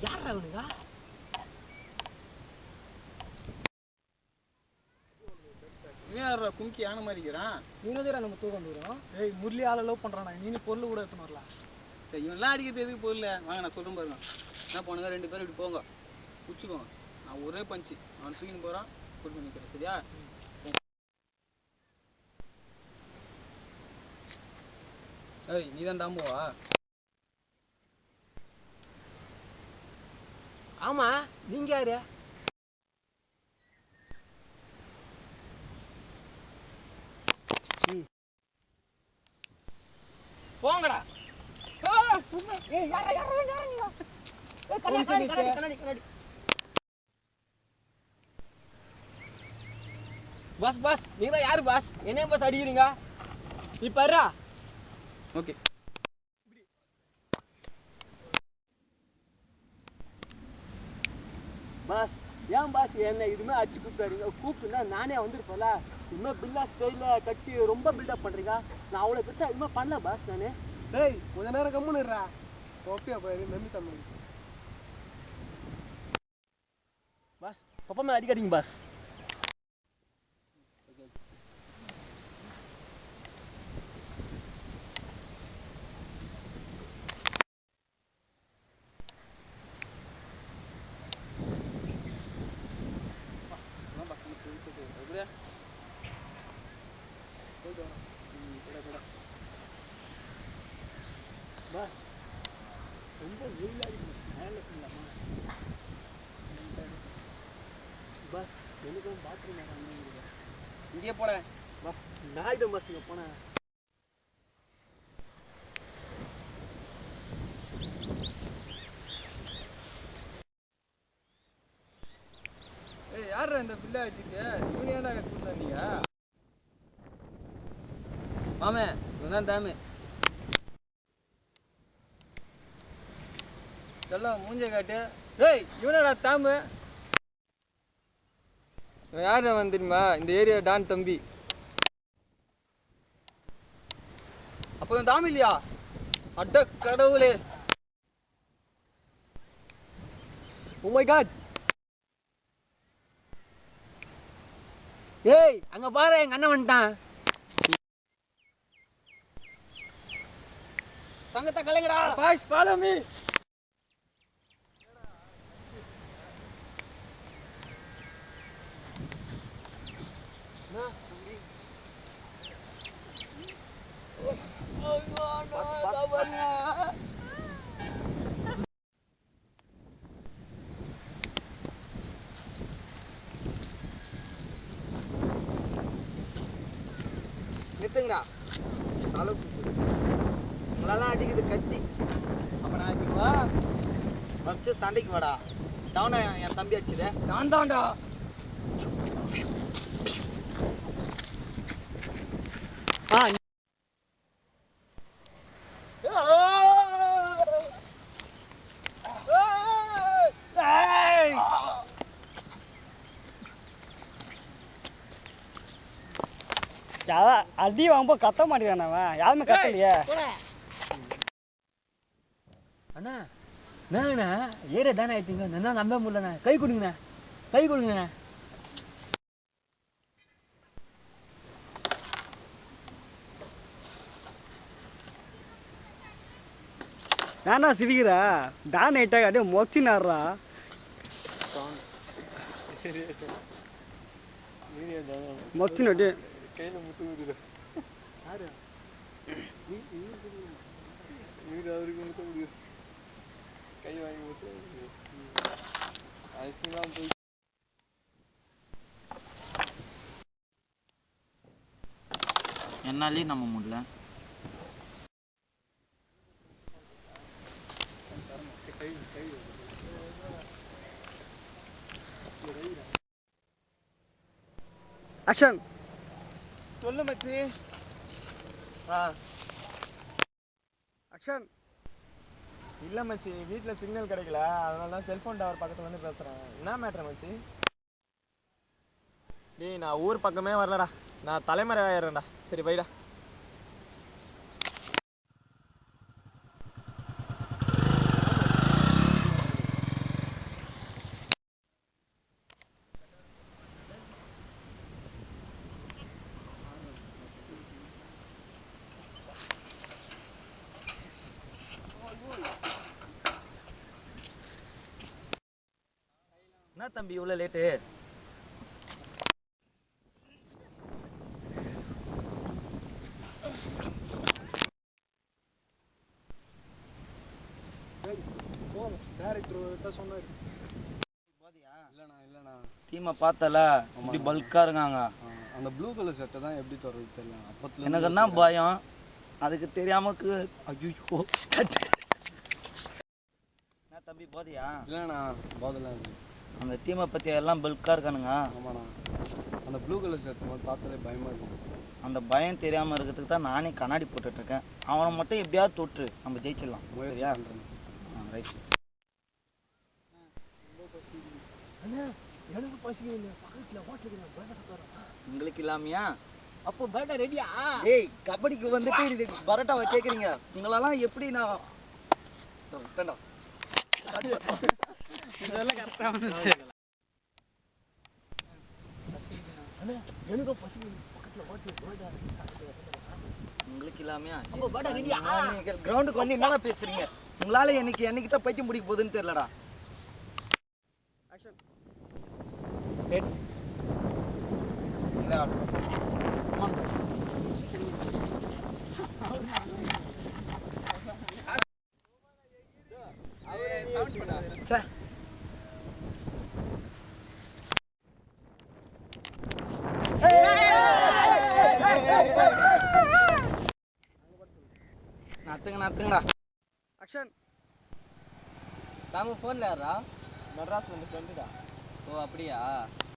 யாரா அவனுங்க? கும்கி யானை மாதிரிக்கிறான். நீனதா நம்ம தூக்கம் வந்துடும். ஏய் முரளி ஆளை லவ் பண்றானா? நீனு பொருள் கூட எடுத்துன்னு வரலாம். சரி இவெல்லாம் அடிக்கிறது எதுக்கு பொருள்? வாங்க நான் சொல்றேன் பாருங்க. என்ன பண்ணுங்க, 2 பேரும் இப்படி போங்க, குச்சிக்கோங்க. நான் ஒரே பஞ்சு அவன் தூக்கின்னு போறான், கூட்டு நிற்கிறேன். சரியா? ஏய் நீ தான் தாம்புவா? ஆமா, நீங்க யாரு? போங்கடா. பாஸ் பாஸ் நீங்க யாரு பாஸ்? என்ன பாஸ் அடிக்கிறீங்க? நீ பாருடா. Okay pass. ஏன் பாஸ் என்ன இதுமே அடிச்சு கூப்பிட்டாருங்க? கூப்பிட்டுனா நானே வந்திருப்பேன்ல. இன்னும் பில்லா ஸ்டைல கட்டி ரொம்ப பில்டப் பண்றீங்க. நான் அவ்வளோ பெருசா இதுமே பண்ணல பாஸ். நானு டேய் கொஞ்ச நேரம் கம்முன்னுறா. ஓகே பாரு நம்பி தம்பி பாஸ். பப்பா அடிக்காதீங்க பாஸ். பாஸ் ரொம்ப வெயிலாக மேலே பண்ணலாமா பாஸ்? எனக்கு பாத்ரூம் இங்கே போனேன் பஸ். நாயிடம் பஸ் இங்கே போனேன். ஏய் யாரா இந்த பிள்ளை வச்சுட்டு யூனியனா கூப்பிட்டு வந்தீங்க? மாமே இவன் தாமே. எல்லாம் மூஞ்ச காட்டு. ஏய் இவனடா தாமு. யார் அவன் தெரியுமா? இந்த ஏரியா டான் தம்பி. அப்போ இவன் தாமு இல்லையா? அட கடவுளே. Oh my god. ஏய் அங்க பாரு எங்க அண்ணன் வந்துட்டான். தங்கத்தை கலைங்கடா. Boys follow me. நிறுத்துங்கடா. உங்களெல்லாம் அடிக்குது கத்தி. அப்ப நான் அடிக்குவா வச்சு சண்டைக்கு வாடா. டவுன என் தம்பி அடிச்சுது. நான் தான்டா. அடி வாங்க கத்த மாட்டேங்கிறான் அவன். யாருமே கத்தலையே. அண்ணா என்னண்ணா ஏரியா தானே ஆயிட்டீங்க? என்ன நம்ப முடியலண்ணா. கை கொடுங்கண்ணா, கை கொடுங்கண்ணா. நானா சிரிக்கிறா? டான் ஆயிட்டா அப்படியே மொச்சி நாடுறா. மொச்சி நட்டு கையில முட்டு யாரு அவருக்கு முட்டு கை வாங்கி முட்டு ஐஸ்கிரீம் போய் என்னாலே நம்ப முடியல. ஆக்ஷன். சொல்லு மச்சி. ஆக்ஷன். இல்லை மச்சி, வீட்டில் சிக்னல் கிடைக்கல, அதனால தான் செல்ஃபோன் டவர் பக்கத்தில் வந்து பேசுகிறேன். என்ன மேட்ரு மச்சி? டேய், நான் ஊர் பக்கமே வரலடா, நான் தலைமறை ஆயிடுறேன்டா. சரி வைடா. என்ன தம்பி இவ்வளோ லேட்டு? டீமை பார்த்தல இப்படி பல்கா இருக்காங்க. அந்த ப்ளூ கலர் சட்டை தான் எப்படி தர்றது தெரியல. அப்பத்துல எனக்கு என்ன பயம், அதுக்கு தெரியாம ஐயோ என்ன தம்பி போதியா? இல்லைண்ணா போதெல்லாம் அந்த டீமை பற்றி எல்லாம் பல்கா இருக்கானுங்க. ஆமாண்ணா, அந்த ப்ளூ கலர் ஷர்ட் மாதிரி பார்த்தாலே பயமாக இருக்கும். அந்த பயம் தெரியாமல் இருக்கிறதுக்கு தான் நானே கண்ணாடி போட்டுட்ருக்கேன். அவனை மட்டும் எப்படியாவது தொற்று, நம்ம ஜெயிச்சிடலாம். சரியா? ரைட். எனக்கு பசிக்கல, பக்கத்தில் ஹோட்டலுக்கு உங்களுக்கு இல்லாமையா? அப்போ பேட்டா ரெடியா? ஏய், கபடிக்கு வந்துட்டு பரோட்டாவை கேட்குறீங்க, உங்களெல்லாம் எப்படி நான் வேண்டாம். இதெல்லாம் கரெக்டாக எனக்கு பசிக்கல, பக்கத்தில் ஹோட்டலுக்கு உங்களுக்கு இல்லாமையா? அப்போ பேட்டா ரெடியா? கிரவுண்டுக்கு வந்து என்னடா பேசுறீங்க? உங்களால என்னைக்கு தான் பைத்தியம் முடிக்க போகுதுன்னு தெரியலடா. ஆக்ஷன். ஹெட். நத்துங்கடா. ஆக்ஷன். நாம ஃபோனில் யாரா? மெட்ராஸ் வந்து ஃப்ரெண்டுடா. ஓ அப்படியா?